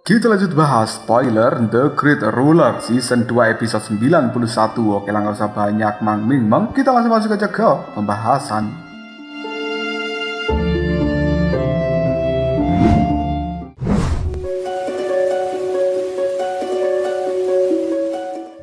Kita lanjut bahas spoiler The Great Ruler Season 2 episode 91. Oke lah, nggak usah banyak mang-ming-mang, kita langsung masuk aja ke pembahasan.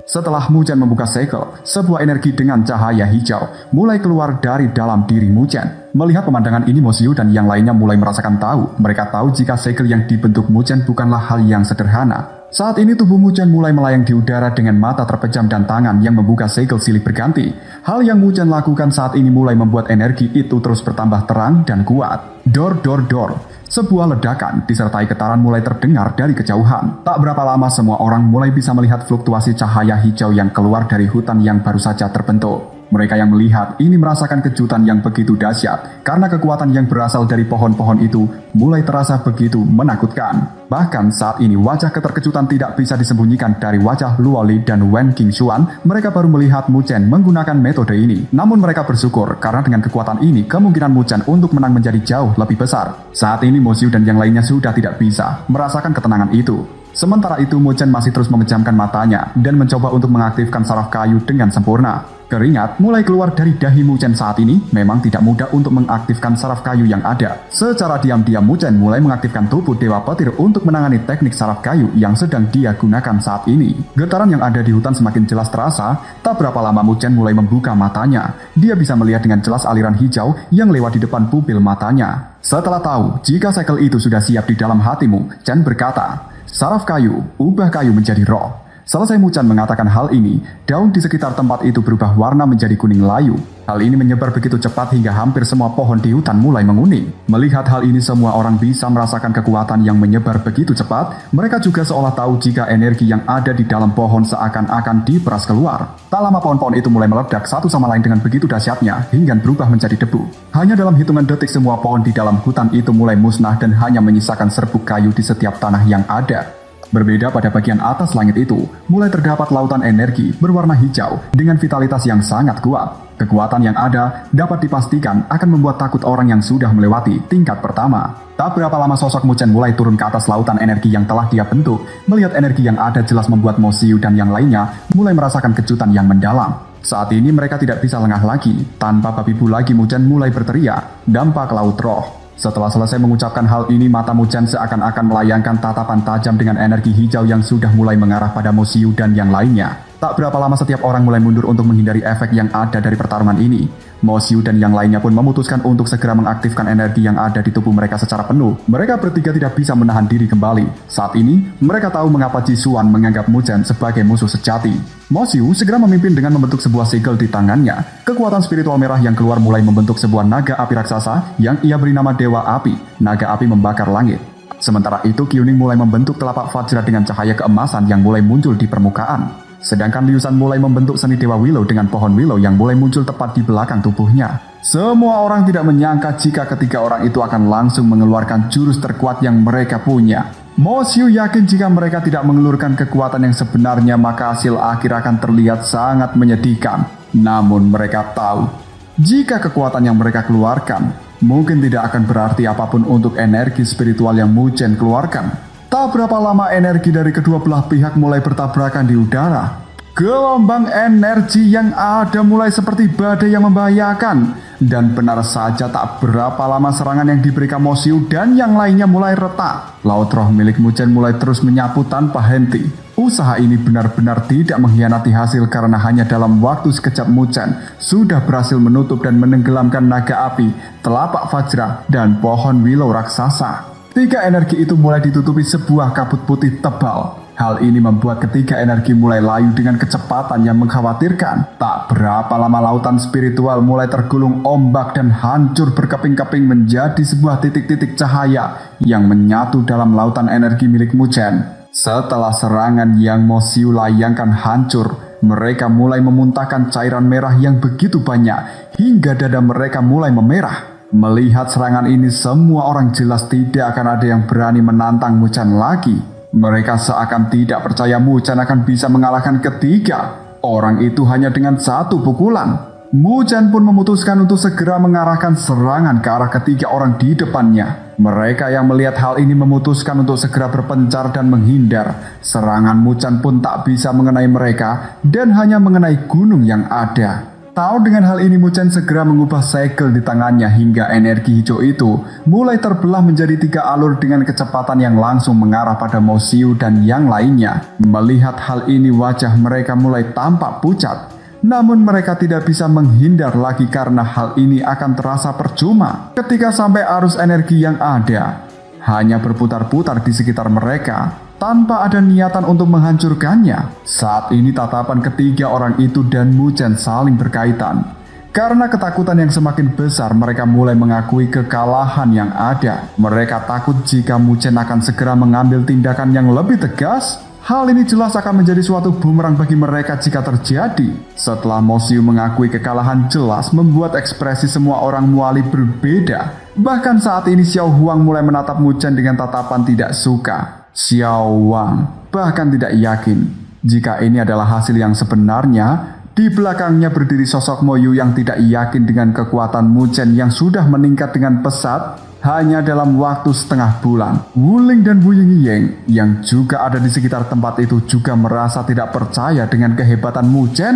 Setelah Mugen membuka segel, sebuah energi dengan cahaya hijau mulai keluar dari dalam diri Mugen. Melihat pemandangan ini, Mo Xiu dan yang lainnya mulai merasakan tahu. Mereka tahu jika segel yang dibentuk Mugen bukanlah hal yang sederhana. Saat ini tubuh Mugen mulai melayang di udara dengan mata terpejam dan tangan yang membuka segel silih berganti. Hal yang Mugen lakukan saat ini mulai membuat energi itu terus bertambah terang dan kuat. Dor dor dor. Sebuah ledakan disertai getaran mulai terdengar dari kejauhan. Tak berapa lama semua orang mulai bisa melihat fluktuasi cahaya hijau yang keluar dari hutan yang baru saja terbentuk. Mereka yang melihat ini merasakan kejutan yang begitu dahsyat karena kekuatan yang berasal dari pohon-pohon itu mulai terasa begitu menakutkan. Bahkan saat ini wajah keterkejutan tidak bisa disembunyikan dari wajah Luo Li dan Wen Qingxuan. Mereka baru melihat Mugen menggunakan metode ini. Namun mereka bersyukur karena dengan kekuatan ini kemungkinan Mugen untuk menang menjadi jauh lebih besar. Saat ini Mo Xiu dan yang lainnya sudah tidak bisa merasakan ketenangan itu. Sementara itu Mugen masih terus memejamkan matanya dan mencoba untuk mengaktifkan saraf kayu dengan sempurna. Keringat mulai keluar dari dahi Mugen saat ini. Memang tidak mudah untuk mengaktifkan saraf kayu yang ada. Secara diam-diam Mugen mulai mengaktifkan tubuh Dewa Petir untuk menangani teknik saraf kayu yang sedang dia gunakan saat ini. Getaran yang ada di hutan semakin jelas terasa. Tak berapa lama Mugen mulai membuka matanya. Dia bisa melihat dengan jelas aliran hijau yang lewat di depan pupil matanya. Setelah tahu jika segel itu sudah siap di dalam hatimu, Chen berkata, "Saraf kayu, ubah kayu menjadi roh." Selesai Mugen mengatakan hal ini, daun di sekitar tempat itu berubah warna menjadi kuning layu. Hal ini menyebar begitu cepat hingga hampir semua pohon di hutan mulai menguning. Melihat hal ini semua orang bisa merasakan kekuatan yang menyebar begitu cepat. Mereka juga seolah tahu jika energi yang ada di dalam pohon seakan-akan diperas keluar. Tak lama pohon-pohon itu mulai meledak satu sama lain dengan begitu dahsyatnya hingga berubah menjadi debu. Hanya dalam hitungan detik semua pohon di dalam hutan itu mulai musnah dan hanya menyisakan serbuk kayu di setiap tanah yang ada. Berbeda pada bagian atas langit itu, mulai terdapat lautan energi berwarna hijau dengan vitalitas yang sangat kuat. Kekuatan yang ada dapat dipastikan akan membuat takut orang yang sudah melewati tingkat pertama. Tak berapa lama sosok Mugen mulai turun ke atas lautan energi yang telah dia bentuk. Melihat energi yang ada jelas membuat Mo Xiu dan yang lainnya mulai merasakan kejutan yang mendalam. Saat ini mereka tidak bisa lengah lagi. Tanpa babi bu lagi Mugen mulai berteriak, "Dampak laut roh." Setelah selesai mengucapkan hal ini, mata Mugen seakan-akan melayangkan tatapan tajam dengan energi hijau yang sudah mulai mengarah pada Mo Xiu dan yang lainnya. Tak berapa lama setiap orang mulai mundur untuk menghindari efek yang ada dari pertarungan ini. Mo Xiu dan yang lainnya pun memutuskan untuk segera mengaktifkan energi yang ada di tubuh mereka secara penuh. Mereka bertiga tidak bisa menahan diri kembali. Saat ini, mereka tahu mengapa Jisuan menganggap Mugen sebagai musuh sejati. Mo Xiu segera memimpin dengan membentuk sebuah segel di tangannya. Kekuatan spiritual merah yang keluar mulai membentuk sebuah naga api raksasa yang ia beri nama Dewa Api. Naga api membakar langit. Sementara itu, Qiuning mulai membentuk telapak Vajra dengan cahaya keemasan yang mulai muncul di permukaan. Sedangkan Liu Shan mulai membentuk seni Dewa Willow dengan pohon Willow yang mulai muncul tepat di belakang tubuhnya. Semua orang tidak menyangka jika ketiga orang itu akan langsung mengeluarkan jurus terkuat yang mereka punya. Mo Xiu yakin jika mereka tidak mengelurkan kekuatan yang sebenarnya maka hasil akhir akan terlihat sangat menyedihkan. Namun mereka tahu, jika kekuatan yang mereka keluarkan mungkin tidak akan berarti apapun untuk energi spiritual yang Mugen keluarkan. Tak berapa lama energi dari kedua belah pihak mulai bertabrakan di udara. Gelombang energi yang ada mulai seperti badai yang membahayakan. Dan benar saja tak berapa lama serangan yang diberikan Mo Xiu dan yang lainnya mulai retak. Laut roh milik Mugen mulai terus menyapu tanpa henti. Usaha ini benar-benar tidak mengkhianati hasil karena hanya dalam waktu sekejap Mugen sudah berhasil menutup dan menenggelamkan naga api, telapak Vajra, dan pohon Willow raksasa. Tiga energi itu mulai ditutupi sebuah kabut putih tebal. Hal ini membuat ketiga energi mulai layu dengan kecepatan yang mengkhawatirkan. Tak berapa lama lautan spiritual mulai tergulung ombak dan hancur berkeping-keping menjadi sebuah titik-titik cahaya yang menyatu dalam lautan energi milik Mugen. Setelah serangan yang Mo Xiu layangkan hancur, mereka mulai memuntahkan cairan merah yang begitu banyak hingga dada mereka mulai memerah. Melihat serangan ini, semua orang jelas tidak akan ada yang berani menantang Mugen lagi. Mereka seakan tidak percaya Mugen akan bisa mengalahkan ketiga orang itu hanya dengan satu pukulan. Mu Chen pun memutuskan untuk segera mengarahkan serangan ke arah ketiga orang di depannya. Mereka yang melihat hal ini memutuskan untuk segera berpencar dan menghindar. Serangan Mu Chen pun tak bisa mengenai mereka dan hanya mengenai gunung yang ada. Tahu dengan hal ini, Mu Chen segera mengubah segel di tangannya hingga energi hijau itu mulai terbelah menjadi 3 alur dengan kecepatan yang langsung mengarah pada Mo Xiu dan yang lainnya. Melihat hal ini, wajah mereka mulai tampak pucat. Namun mereka tidak bisa menghindar lagi karena hal ini akan terasa percuma ketika sampai arus energi yang ada hanya berputar-putar di sekitar mereka tanpa ada niatan untuk menghancurkannya. Saat ini tatapan ketiga orang itu dan Mu Chen saling berkaitan. Karena ketakutan yang semakin besar, mereka mulai mengakui kekalahan yang ada. Mereka takut jika Mu Chen akan segera mengambil tindakan yang lebih tegas. Hal ini jelas akan menjadi suatu bumerang bagi mereka jika terjadi. Setelah Mo Xiu mengakui kekalahan, jelas membuat ekspresi semua orang Muali berbeda. Bahkan saat ini Xiao Huang mulai menatap Mu Chen dengan tatapan tidak suka. Xiao Wang bahkan tidak yakin jika ini adalah hasil yang sebenarnya. Di belakangnya berdiri sosok Mo Yu yang tidak yakin dengan kekuatan Mu Chen yang sudah meningkat dengan pesat hanya dalam waktu setengah bulan. Wu Ling dan Wu Yingying yang juga ada di sekitar tempat itu juga merasa tidak percaya dengan kehebatan Mu Chen.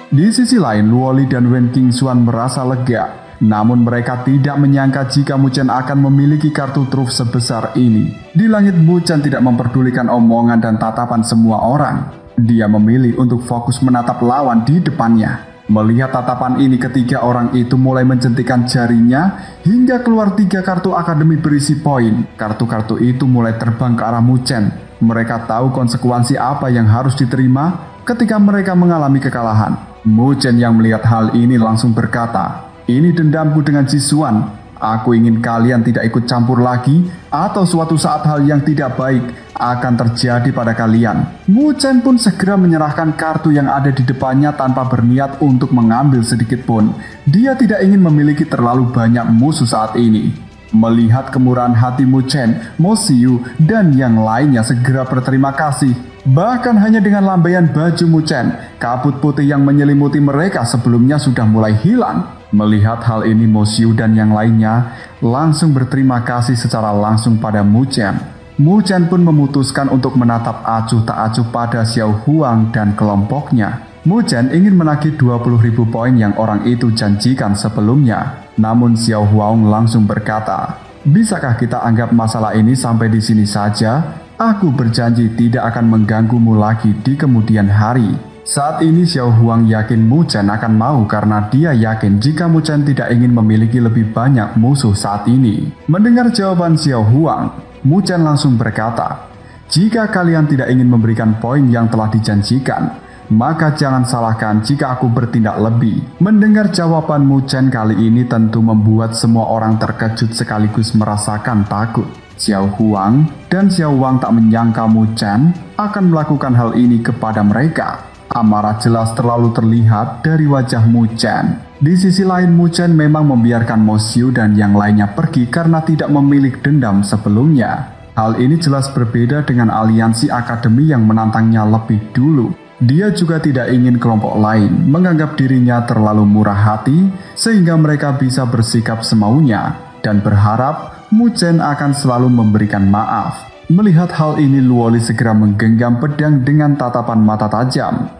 Di sisi lain, Luoli dan Wen Qingxuan merasa lega. Namun mereka tidak menyangka jika Mu Chen akan memiliki kartu truf sebesar ini. Di langit, Mu Chen tidak memperdulikan omongan dan tatapan semua orang. Dia memilih untuk fokus menatap lawan di depannya. Melihat tatapan ini, ketiga orang itu mulai menjentikan jarinya hingga keluar 3 kartu akademi berisi poin. Kartu-kartu itu mulai terbang ke arah Mu Chen. Mereka tahu konsekuensi apa yang harus diterima ketika mereka mengalami kekalahan. Mu Chen yang melihat hal ini langsung berkata, "Ini dendamku dengan Zixuan. Aku ingin kalian tidak ikut campur lagi atau suatu saat hal yang tidak baik akan terjadi pada kalian." Mu Chen pun segera menyerahkan kartu yang ada di depannya tanpa berniat untuk mengambil sedikit pun. Dia tidak ingin memiliki terlalu banyak musuh saat ini. Melihat kemurahan hati Mu Chen, Mo Xiu dan yang lainnya segera berterima kasih. Bahkan hanya dengan lambaian baju Mu Chen, kabut putih yang menyelimuti mereka sebelumnya sudah mulai hilang. Melihat hal ini, Mo Xiu dan yang lainnya langsung berterima kasih secara langsung pada Mu Chen. Mu Chen pun memutuskan untuk menatap acuh tak acuh pada Xiao Huang dan kelompoknya. Mu Chen ingin menagih 20.000 poin yang orang itu janjikan sebelumnya. Namun Xiao Huang langsung berkata, "Bisakah kita anggap masalah ini sampai di sini saja? Aku berjanji tidak akan mengganggumu lagi di kemudian hari." Saat ini Xiao Huang yakin Mu Chen akan mau karena dia yakin jika Mu Chen tidak ingin memiliki lebih banyak musuh saat ini. Mendengar jawaban Xiao Huang, Mu Chen langsung berkata, "Jika kalian tidak ingin memberikan poin yang telah dijanjikan, maka jangan salahkan jika aku bertindak lebih." Mendengar jawaban Mu Chen kali ini tentu membuat semua orang terkejut sekaligus merasakan takut. Xiao Huang dan Xiao Wang tak menyangka Mu Chen akan melakukan hal ini kepada mereka. Amarah jelas terlalu terlihat dari wajah Mu Chen. Di sisi lain, Mu Chen memang membiarkan Mo Xiu dan yang lainnya pergi karena tidak memiliki dendam sebelumnya. Hal ini jelas berbeda dengan aliansi akademi yang menantangnya lebih dulu. Dia juga tidak ingin kelompok lain menganggap dirinya terlalu murah hati sehingga mereka bisa bersikap semaunya dan berharap Mu Chen akan selalu memberikan maaf. Melihat hal ini, Luoli segera menggenggam pedang dengan tatapan mata tajam.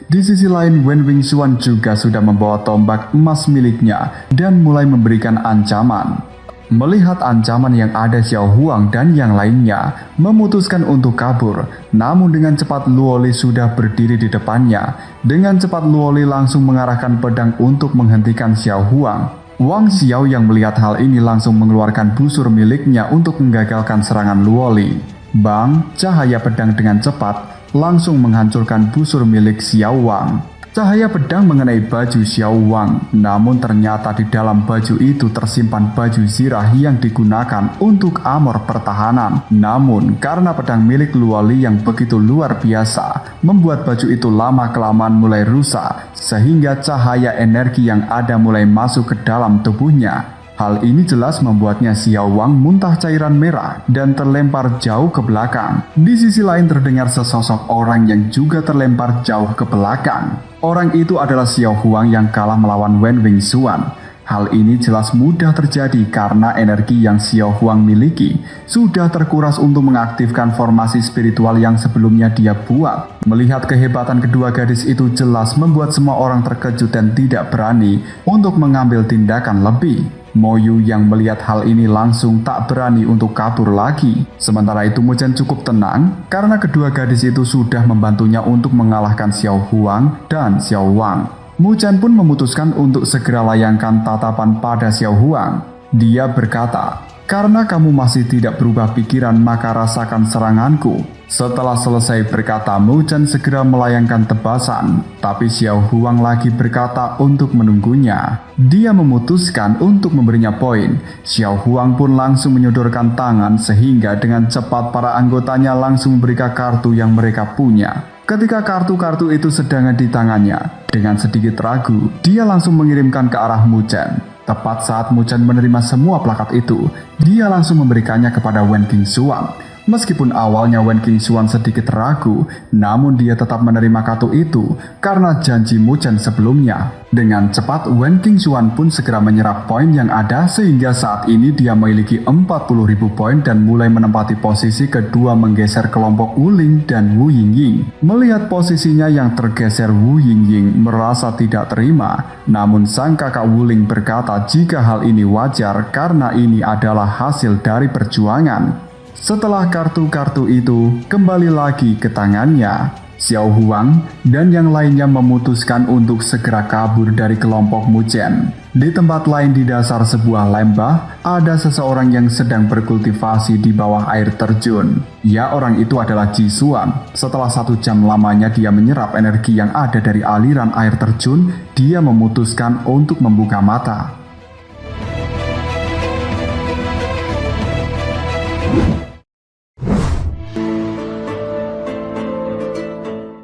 Di sisi lain, Wen Wingxuan juga sudah membawa tombak emas miliknya dan mulai memberikan ancaman. Melihat ancaman yang ada, Xiao Huang dan yang lainnya memutuskan untuk kabur. Namun dengan cepat Luoli sudah berdiri di depannya. Dengan cepat Luoli langsung mengarahkan pedang untuk menghentikan Xiao Huang. Wang Xiao yang melihat hal ini langsung mengeluarkan busur miliknya untuk menggagalkan serangan Luoli. Bang, cahaya pedang dengan cepat langsung menghancurkan busur milik Xiao Wang. Cahaya pedang mengenai baju Xiao Wang, namun ternyata di dalam baju itu tersimpan baju zirah yang digunakan untuk armor pertahanan. Namun karena pedang milik Luoli yang begitu luar biasa, membuat baju itu lama-kelamaan mulai rusak, sehingga cahaya energi yang ada mulai masuk ke dalam tubuhnya. Hal ini jelas membuatnya Xiao Wang muntah cairan merah dan terlempar jauh ke belakang. Di sisi lain terdengar sesosok orang yang juga terlempar jauh ke belakang. Orang itu adalah Xiao Huang yang kalah melawan Wen Wingsuan. Hal ini jelas mudah terjadi karena energi yang Xiao Huang miliki sudah terkuras untuk mengaktifkan formasi spiritual yang sebelumnya dia buat. Melihat kehebatan kedua gadis itu jelas membuat semua orang terkejut dan tidak berani untuk mengambil tindakan lebih. Mo Yu yang melihat hal ini langsung tak berani untuk kabur lagi. Sementara itu Mu Chen cukup tenang karena kedua gadis itu sudah membantunya untuk mengalahkan Xiao Huang dan Xiao Wang. Mu Chen pun memutuskan untuk segera layangkan tatapan pada Xiao Huang. Dia berkata, "Karena kamu masih tidak berubah pikiran maka rasakan seranganku." Setelah selesai berkata, Mu Chen segera melayangkan tebasan, tapi Xiao Huang lagi berkata untuk menunggunya. Dia memutuskan untuk memberinya poin. Xiao Huang pun langsung menyodorkan tangan sehingga dengan cepat para anggotanya langsung memberikan kartu yang mereka punya. Ketika kartu-kartu itu sedang di tangannya, dengan sedikit ragu, dia langsung mengirimkan ke arah Mu Chen. Tepat saat Mu Chen menerima semua plakat itu, dia langsung memberikannya kepada Wen Qingxuan. Meskipun awalnya Wen Qingxuan sedikit ragu, namun dia tetap menerima kartu itu karena janji Mu Chen sebelumnya. Dengan cepat Wen Qingxuan pun segera menyerap poin yang ada sehingga saat ini dia memiliki 40.000 poin dan mulai menempati posisi kedua menggeser kelompok Wu Ling dan Wu Yingying. Melihat posisinya yang tergeser, Wu Yingying merasa tidak terima. Namun sang kakak Wu Ling berkata jika hal ini wajar karena ini adalah hasil dari perjuangan. Setelah kartu-kartu itu kembali lagi ke tangannya, Xiao Huang dan yang lainnya memutuskan untuk segera kabur dari kelompok Mu Chen. Di tempat lain di dasar sebuah lembah, ada seseorang yang sedang berkultivasi di bawah air terjun. Ya, orang itu adalah Ji Xuan. Setelah 1 jam lamanya dia menyerap energi yang ada dari aliran air terjun, dia memutuskan untuk membuka mata.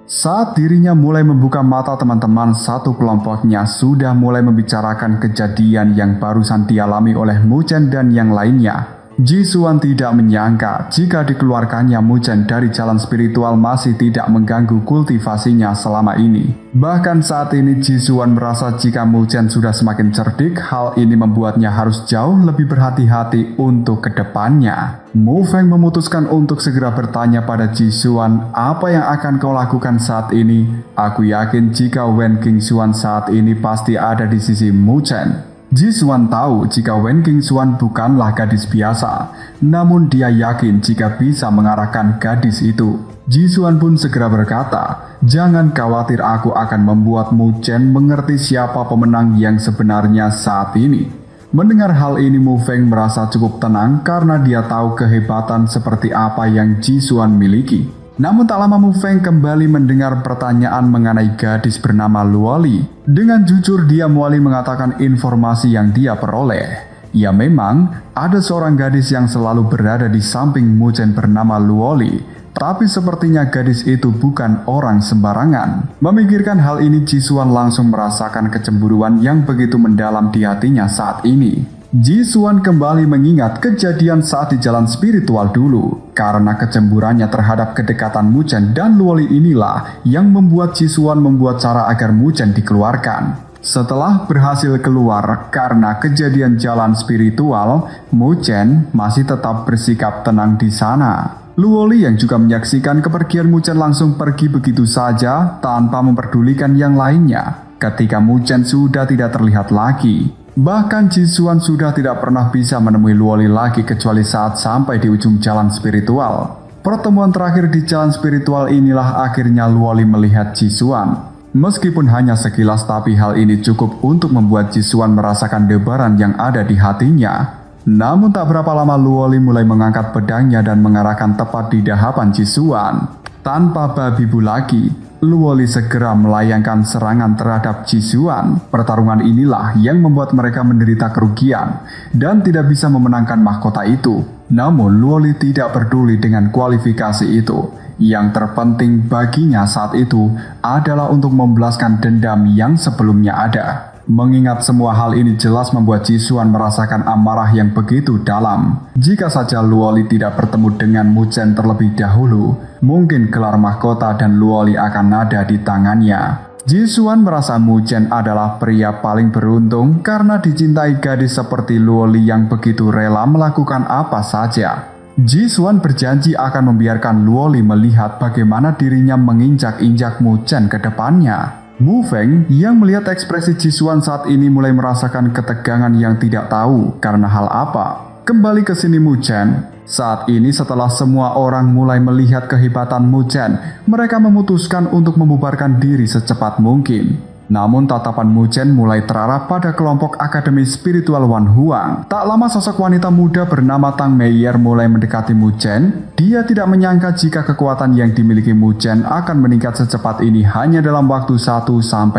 Saat dirinya mulai membuka mata, teman-teman satu kelompoknya sudah mulai membicarakan kejadian yang barusan dialami oleh Mu Chen dan yang lainnya. Ji Xuan tidak menyangka jika dikeluarkannya Mu Chen dari jalan spiritual masih tidak mengganggu kultivasinya selama ini. Bahkan saat ini Ji Xuan merasa jika Mu Chen sudah semakin cerdik, hal ini membuatnya harus jauh lebih berhati-hati untuk kedepannya. Mu Feng memutuskan untuk segera bertanya pada Ji Xuan, apa yang akan kau lakukan saat ini? Aku yakin jika Wen Qingxuan saat ini pasti ada di sisi Mu Chen. Ji Xuan tahu jika Wen Qingxuan bukanlah gadis biasa, namun dia yakin jika bisa mengarahkan gadis itu. Ji Xuan pun segera berkata, jangan khawatir, aku akan membuat Mu Chen mengerti siapa pemenang yang sebenarnya saat ini. Mendengar hal ini Mu Feng merasa cukup tenang karena dia tahu kehebatan seperti apa yang Ji Xuan miliki. Namun tak lama Mu Feng kembali mendengar pertanyaan mengenai gadis bernama Luoli. Dengan jujur dia mulai mengatakan informasi yang dia peroleh. Ya memang ada seorang gadis yang selalu berada di samping Mu Chen bernama Luoli. Tapi sepertinya gadis itu bukan orang sembarangan. Memikirkan hal ini Ji Xuan langsung merasakan kecemburuan yang begitu mendalam di hatinya saat ini. Ji Xuan kembali mengingat kejadian saat di jalan spiritual dulu. Karena kecemburannya terhadap kedekatan Mu Chen dan Luoli inilah yang membuat Ji Xuan membuat cara agar Mu Chen dikeluarkan. Setelah berhasil keluar karena kejadian jalan spiritual, Mu Chen masih tetap bersikap tenang di sana. Luoli yang juga menyaksikan kepergian Mu Chen langsung pergi begitu saja tanpa memperdulikan yang lainnya. Ketika Mu Chen sudah tidak terlihat lagi. Bahkan Ji Xuan sudah tidak pernah bisa menemui Luoli lagi kecuali saat sampai di ujung jalan spiritual. Pertemuan terakhir di jalan spiritual inilah akhirnya Luoli melihat Ji Xuan. Meskipun hanya sekilas tapi hal ini cukup untuk membuat Ji Xuan merasakan debaran yang ada di hatinya. Namun tak berapa lama Luoli mulai mengangkat pedangnya dan mengarahkan tepat di dahapan Ji Xuan. Tanpa babi bu lagi, Luoli segera melayangkan serangan terhadap Ji Xuan. Pertarungan inilah yang membuat mereka menderita kerugian dan tidak bisa memenangkan mahkota itu. Namun Luoli tidak peduli dengan kualifikasi itu. Yang terpenting baginya saat itu adalah untuk membalaskan dendam yang sebelumnya ada. Mengingat semua hal ini jelas membuat Jisuan merasakan amarah yang begitu dalam. Jika saja Luoli tidak bertemu dengan Mu Chen terlebih dahulu, mungkin gelar mahkota dan Luoli akan ada di tangannya. Jisuan merasa Mu Chen adalah pria paling beruntung karena dicintai gadis seperti Luoli yang begitu rela melakukan apa saja. Jisuan berjanji akan membiarkan Luoli melihat bagaimana dirinya menginjak-injak Mu Chen ke depannya. Mu Feng yang melihat ekspresi Jisuan saat ini mulai merasakan ketegangan yang tidak tahu karena hal apa. Kembali ke sini Mu Chen. Saat ini setelah semua orang mulai melihat kehebatan Mu Chen, mereka memutuskan untuk membubarkan diri secepat mungkin. Namun tatapan Mu Chen mulai terarah pada kelompok Akademi Spiritual Wan Huang. Tak lama sosok wanita muda bernama Tang Meier mulai mendekati Mu Chen. Dia tidak menyangka jika kekuatan yang dimiliki Mu Chen akan meningkat secepat ini hanya dalam waktu 1-2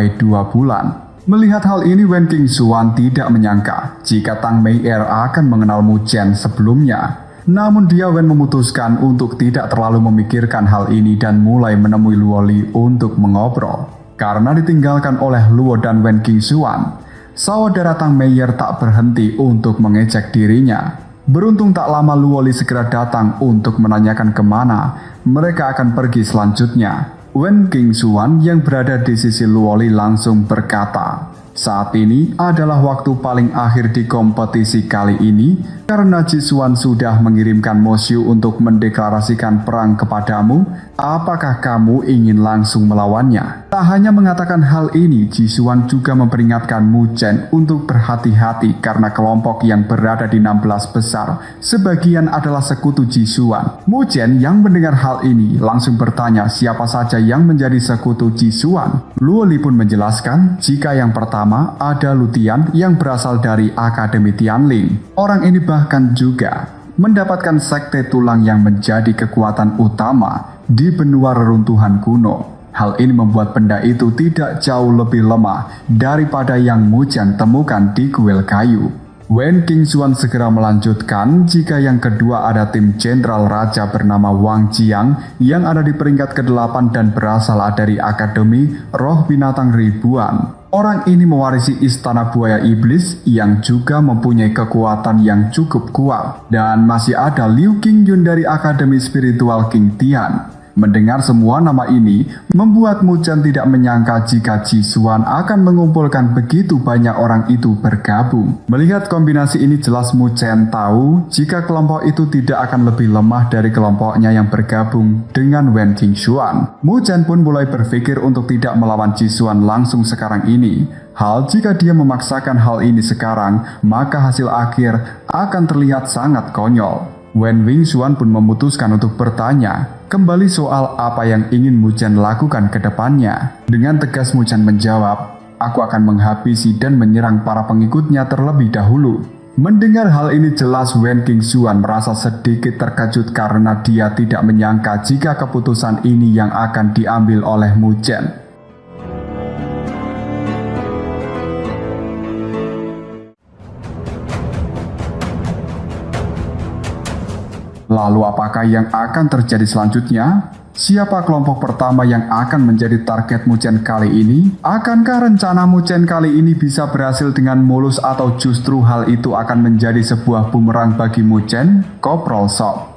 bulan. Melihat hal ini, Wen Qingxuan tidak menyangka jika Tang Meier akan mengenal Mu Chen sebelumnya. Namun dia Wen memutuskan untuk tidak terlalu memikirkan hal ini dan mulai menemui Luoli untuk mengobrol. Karena ditinggalkan oleh Luo dan Wen Qingxuan, saudara Tang Meier tak berhenti untuk mengejek dirinya. Beruntung tak lama Luoli segera datang untuk menanyakan kemana mereka akan pergi selanjutnya. Wen Qingxuan yang berada di sisi Luoli langsung berkata, saat ini adalah waktu paling akhir di kompetisi kali ini karena Jisuan sudah mengirimkan Mo Xiu untuk mendeklarasikan perang kepadamu. Apakah kamu ingin langsung melawannya? Tak hanya mengatakan hal ini, Jisuan juga memperingatkan Mu Chen untuk berhati-hati karena kelompok yang berada di 16 besar sebagian adalah sekutu Jisuan. Mu Chen yang mendengar hal ini langsung bertanya siapa saja yang menjadi sekutu Jisuan. Luoli pun menjelaskan jika yang pertama ada Lutian yang berasal dari Akademi Tianling. Orang ini bahkan juga mendapatkan sekte tulang yang menjadi kekuatan utama di benua reruntuhan kuno. Hal ini membuat benda itu tidak jauh lebih lemah daripada yang Mu Chen temukan di kuil kayu. Wen Qingxuan segera melanjutkan jika yang kedua ada tim jenderal raja bernama Wang Jiang yang ada di peringkat ke-8 dan berasal dari Akademi Roh Binatang Ribuan. Orang ini mewarisi istana buaya iblis yang juga mempunyai kekuatan yang cukup kuat. Dan masih ada Liu Qingyun dari Akademi Spiritual King Tian. Mendengar semua nama ini, membuat Mu Chen tidak menyangka jika Jisuan akan mengumpulkan begitu banyak orang itu bergabung. Melihat kombinasi ini jelas Mu Chen tahu jika kelompok itu tidak akan lebih lemah dari kelompoknya yang bergabung dengan Wen Qingxuan. Mu Chen pun mulai berpikir untuk tidak melawan Jisuan langsung sekarang ini. Hal jika dia memaksakan hal ini sekarang, maka hasil akhir akan terlihat sangat konyol. Wen Qingxuan pun memutuskan untuk bertanya kembali soal apa yang ingin Mu Chen lakukan ke depannya. Dengan tegas Mu Chen menjawab, aku akan menghabisi dan menyerang para pengikutnya terlebih dahulu. Mendengar hal ini jelas Wen Qingxuan merasa sedikit terkejut karena dia tidak menyangka jika keputusan ini yang akan diambil oleh Mu Chen. Lalu apakah yang akan terjadi selanjutnya? Siapa kelompok pertama yang akan menjadi target Mu Chen kali ini? Akankah rencana Mu Chen kali ini bisa berhasil dengan mulus atau justru hal itu akan menjadi sebuah bumerang bagi Mu Chen? Koprol Shop.